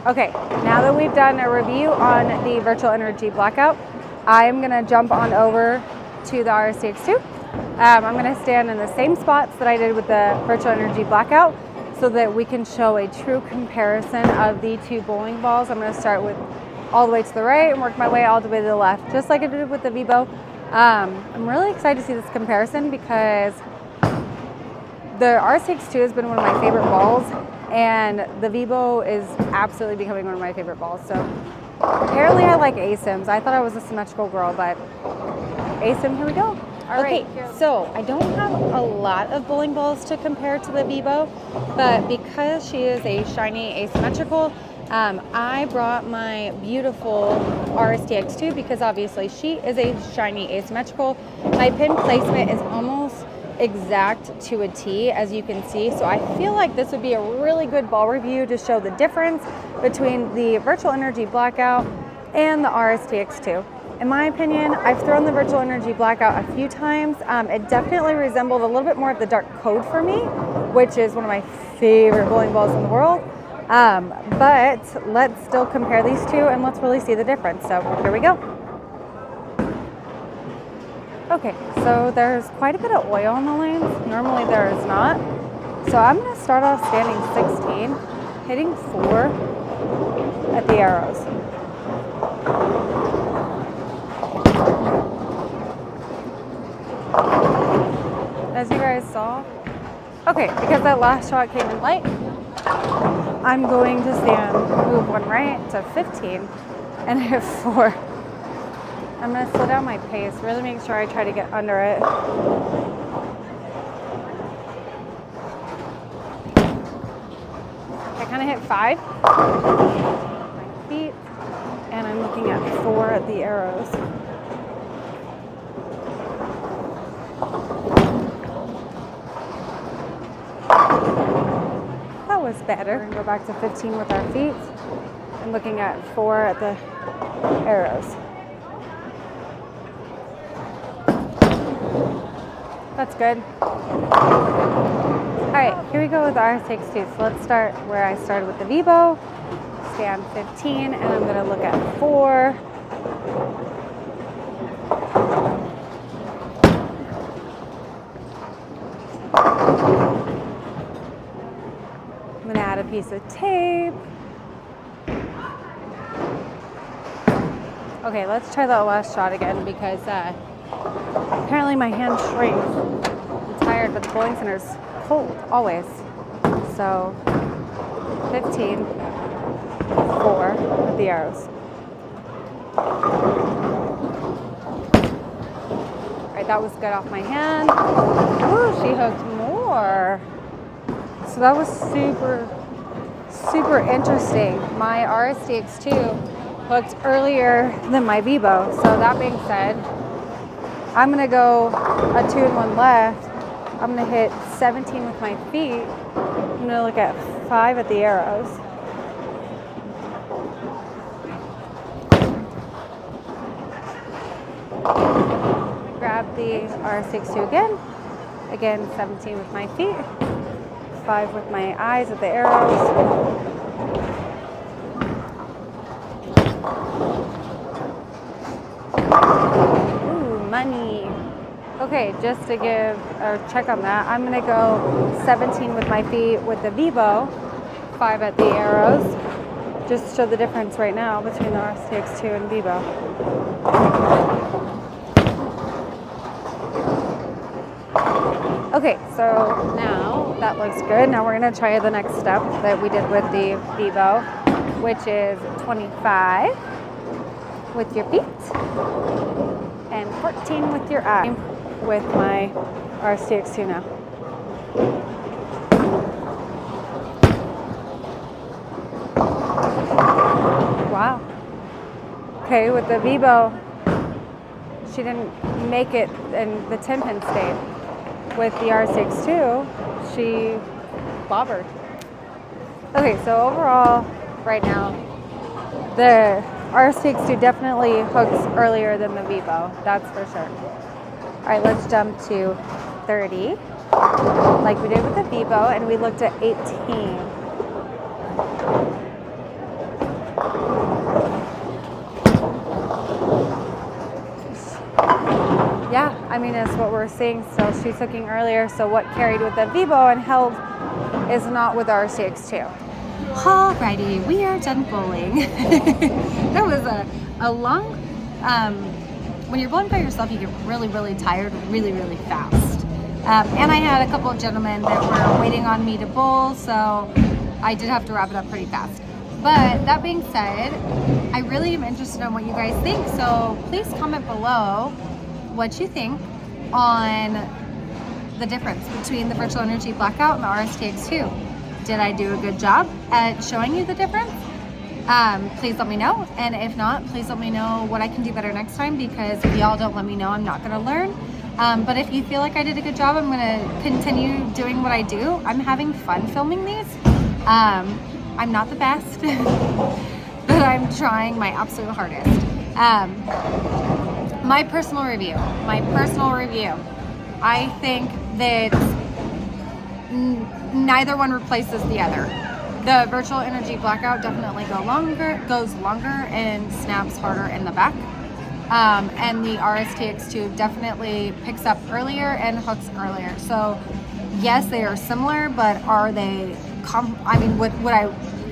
Okay, now that we've done a review on the virtual energy blackout, I'm gonna jump on over to the RST X2. I'm gonna stand in the same spots that I did with the virtual energy blackout so that we can show a true comparison of the two bowling balls. I'm gonna start with all the way to the right and work my way all the way to the left, just like I did with the Vebo. I'm really excited to see this comparison because the RST X2 has been one of my favorite balls, and the Vebo is absolutely becoming one of my favorite balls. So apparently I like asyms. I thought I was a symmetrical girl, but asym, here we go. All right, so I don't have a lot of bowling balls to compare to the Vebo, but because she is a shiny asymmetrical, I brought my beautiful RST X2 because obviously she is a shiny asymmetrical. My pin placement is almost exact to a T, as you can see, so I feel like this would be a really good ball review to show the difference between the virtual energy blackout and the RST X2. In my opinion, I've thrown the virtual energy blackout a few times. It definitely resembled a little bit more of the dark code for me, which is one of my favorite bowling balls in the world. But let's still compare these two and let's really see the difference. So here we go. Okay, so there's quite a bit of oil on the lanes. Normally there is not. So I'm gonna start off standing 16, hitting 4 at the arrows. As you guys saw, okay, because that last shot came in light, I'm going to move 1 right to 15 and hit 4. I'm gonna slow down my pace, really make sure I try to get under it. I kind of hit 5, my feet, and I'm looking at 4 at the arrows. That was better. We're gonna go back to 15 with our feet and looking at 4 at the arrows. That's good. All right, here we go with the RST X2. So let's start where I started with the Vebo. Stand 15, and I'm gonna look at 4. I'm gonna add a piece of tape. Okay, let's try that last shot again because apparently my hand shrinks. I'm tired, but the bowling center's cold, always. So 15, 4 with the arrows. All right, that was good off my hand. Ooh, she hooked more. So that was super, super interesting. My RST X2 hooked earlier than my Vebo. So that being said, I'm gonna go a 2 and 1 left. I'm gonna hit 17 with my feet. I'm gonna look at 5 at the arrows. Grab the RST X2 again. Again, 17 with my feet. 5 with my eyes at the arrows. Money. Okay, just to give a check on that, I'm gonna go 17 with my feet with the Vebo, 5 at the arrows. Just to show the difference right now between the RST X2 and Vebo. Okay, so now that looks good. Now we're gonna try the next step that we did with the Vebo, which is 25 with your feet. And 14 with your eye with my RST X2 now. Wow. Okay, with the Vebo, she didn't make it and the 10 pin stayed. With the RST X2, she bobbered. Okay, so overall, right now, the RST X2 definitely hooks earlier than the Vebo, that's for sure. All right, let's jump to 30, like we did with the Vebo, and we looked at 18. I mean, it's what we're seeing still. She's hooking earlier, so what carried with the Vebo and held is not with RST X2. Alrighty, we are done bowling. That was a long, when you're bowling by yourself, you get really, really tired really, really fast. And I had a couple of gentlemen that were waiting on me to bowl, so I did have to wrap it up pretty fast. But that being said, I really am interested in what you guys think, so please comment below what you think on the difference between the virtual energy blackout and the RST X2. Did I do a good job at showing you the difference? Please let me know, and if not, please let me know what I can do better next time, because if y'all don't let me know, I'm not going to learn. But if you feel like I did a good job, I'm going to continue doing what I do. I'm having fun filming these. I'm not the best, but I'm trying my absolute hardest. My personal review, I think that neither one replaces the other. The virtual energy blackout definitely goes longer and snaps harder in the back. And the RST X2 definitely picks up earlier and hooks earlier. So yes, they are similar, but are they, would I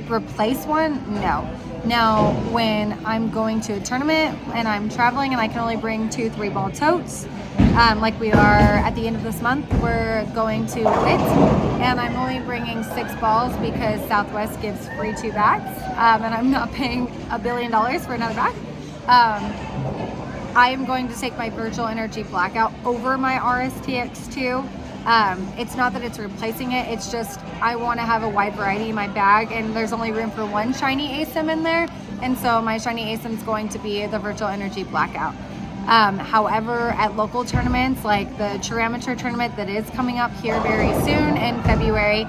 replace one? No. Now, when I'm going to a tournament and I'm traveling and I can only bring 2 3-ball totes, like we are at the end of this month, we're going to WIT, and I'm only bringing 6 balls because Southwest gives free 2 bags, and I'm not paying $1 billion for another bag. I am going to take my virtual energy blackout over my RST X2. It's not that it's replacing it, it's just I want to have a wide variety in my bag, and there's only room for one shiny asym in there, and so my shiny asym is going to be the virtual energy blackout. However, at local tournaments like the Amateur tournament that is coming up here very soon in February,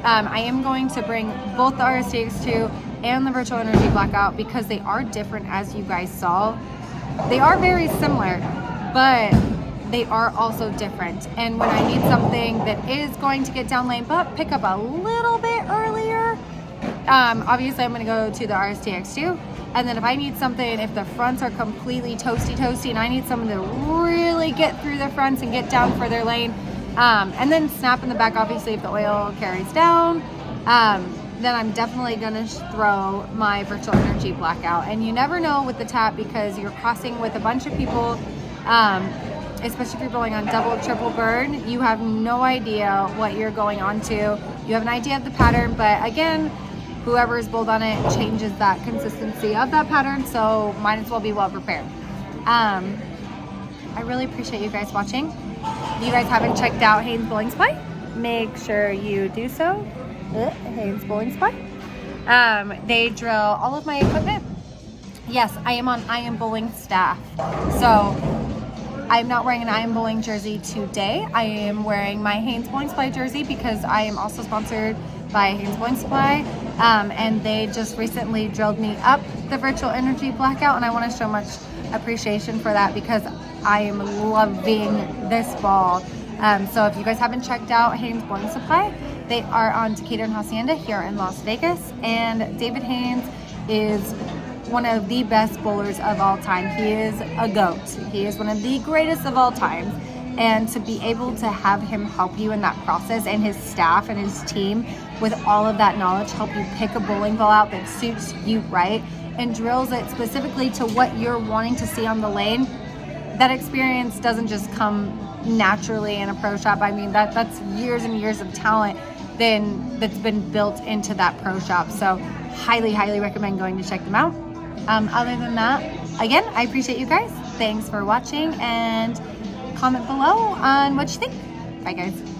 I am going to bring both the RST X2 and the virtual energy blackout, because they are different, as you guys saw. They are very similar, but they are also different. And when I need something that is going to get down lane but pick up a little bit earlier, obviously I'm going to go to the RST X2. And then if I need something, if the fronts are completely toasty and I need someone to really get through the fronts and get down for their lane, and then snap in the back, obviously if the oil carries down, then I'm definitely gonna throw my virtual energy blackout. And you never know with the tap, because you're crossing with a bunch of people, especially if you're going on double, triple burn. You have no idea what you're going on to. You have an idea of the pattern, but again, whoever is bowled on it changes that consistency of that pattern, so might as well be well prepared. I really appreciate you guys watching. If you guys haven't checked out Haynes Bowling Supply, make sure you do so. Haynes Bowling Supply. They drill all of my equipment. Yes, I am on I Am Bowling staff, so I'm not wearing an I Am Bowling jersey today. I am wearing my Haynes Bowling Supply jersey because I am also sponsored by Haynes Bowling Supply, and they just recently drilled me up the virtual energy blackout, and I want to show much appreciation for that because I am loving this ball. So if you guys haven't checked out Haynes Bowling Supply, they are on Decatur and Hacienda here in Las Vegas, and David Haynes is one of the best bowlers of all time. He is a GOAT. He is one of the greatest of all time. And to be able to have him help you in that process, and his staff and his team with all of that knowledge, help you pick a bowling ball out that suits you right and drills it specifically to what you're wanting to see on the lane, that experience doesn't just come naturally in a pro shop. I mean, that's years and years of talent that's been built into that pro shop. So highly, highly recommend going to check them out. Other than that, again, I appreciate you guys. Thanks for watching, and comment below on what you think. Bye guys.